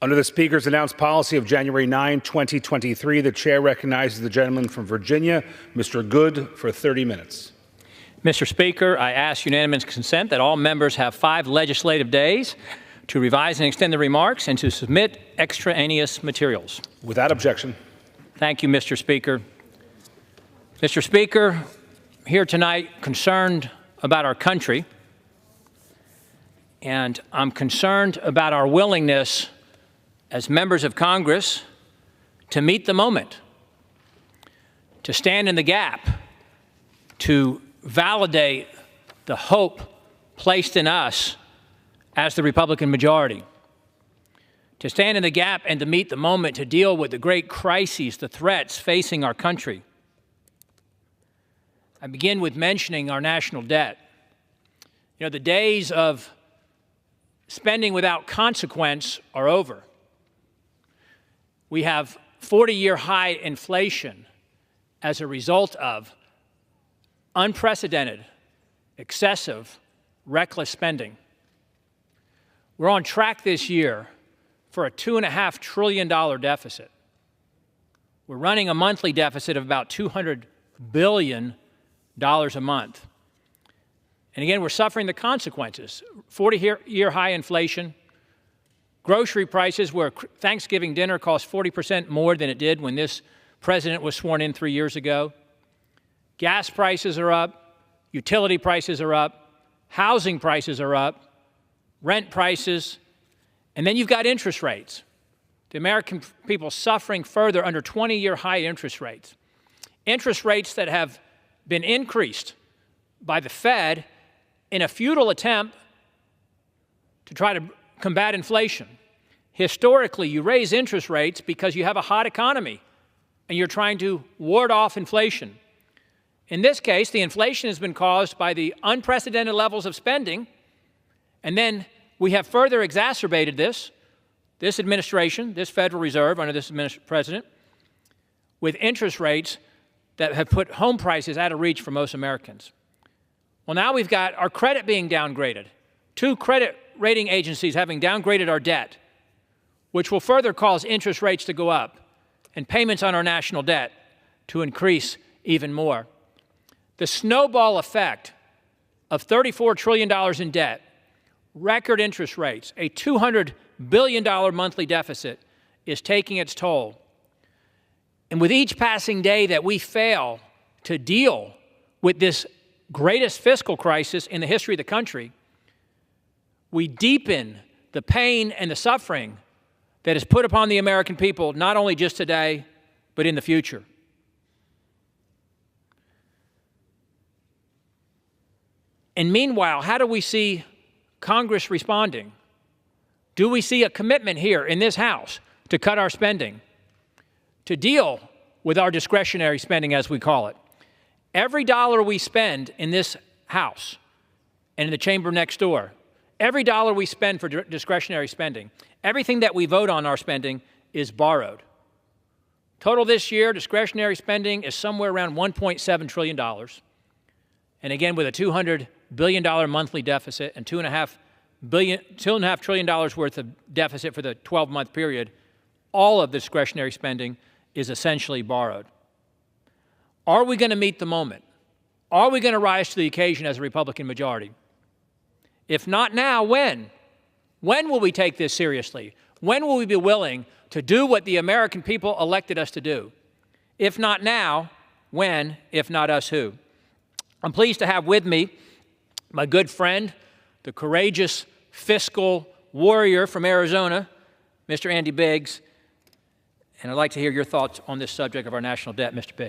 Under the Speaker's announced policy of January 9, 2023, the Chair recognizes the gentleman from Virginia, Mr. Good, for 30 minutes. Mr. Speaker, I ask unanimous consent that all members have 5 legislative days to revise and extend the remarks and to submit extraneous materials. Without objection. Thank you, Mr. Speaker. Mr. Speaker, I'm here tonight concerned about our country, and I'm concerned about our willingness as members of Congress to meet the moment, to stand in the gap, to validate the hope placed in us as the Republican majority, to stand in the gap and to meet the moment to deal with the great crises, the threats facing our country. I begin with mentioning our national debt. You know, the days of spending without consequence are over. We have 40-year high inflation as a result of unprecedented, excessive, reckless spending. We're on track this year for a $2.5 trillion deficit. We're running a monthly deficit of about $200 billion a month. And again, we're suffering the consequences. 40-year high inflation, grocery prices where Thanksgiving dinner costs 40% more than it did when this president was sworn in 3 years ago. Gas prices are up, utility prices are up, housing prices are up, rent prices, and then you've got interest rates. The American people suffering further under 20-year high interest rates. Interest rates that have been increased by the Fed in a futile attempt to try to combat inflation. Historically, you raise interest rates because you have a hot economy and you're trying to ward off inflation. In this case, the inflation has been caused by the unprecedented levels of spending, and then we have further exacerbated this administration, this Federal Reserve under this president, with interest rates that have put home prices out of reach for most Americans. Well, now we've got our credit being downgraded, 2 credit rating agencies having downgraded our debt, which will further cause interest rates to go up and payments on our national debt to increase even more. The snowball effect of $34 trillion in debt, record interest rates, a $200 billion monthly deficit is taking its toll. And with each passing day that we fail to deal with this greatest fiscal crisis in the history of the country, we deepen the pain and the suffering that is put upon the American people, not only just today, but in the future. And meanwhile, how do we see Congress responding? Do we see a commitment here in this House to cut our spending, to deal with our discretionary spending, as we call it? Every dollar we spend in this House and in the chamber next door, every dollar we spend for discretionary spending, everything that we vote on our spending is borrowed. Total this year, discretionary spending is somewhere around $1.7 trillion. And again, with a $200 billion monthly deficit and $2.5 trillion worth of deficit for the 12-month period, all of the discretionary spending is essentially borrowed. Are we going to meet the moment? Are we going to rise to the occasion as a Republican majority? If not now, when? When will we take this seriously? When will we be willing to do what the American people elected us to do? If not now, when? If not us, who? I'm pleased to have with me my good friend, the courageous fiscal warrior from Arizona, Mr. Andy Biggs, and I'd like to hear your thoughts on this subject of our national debt, Mr. Biggs.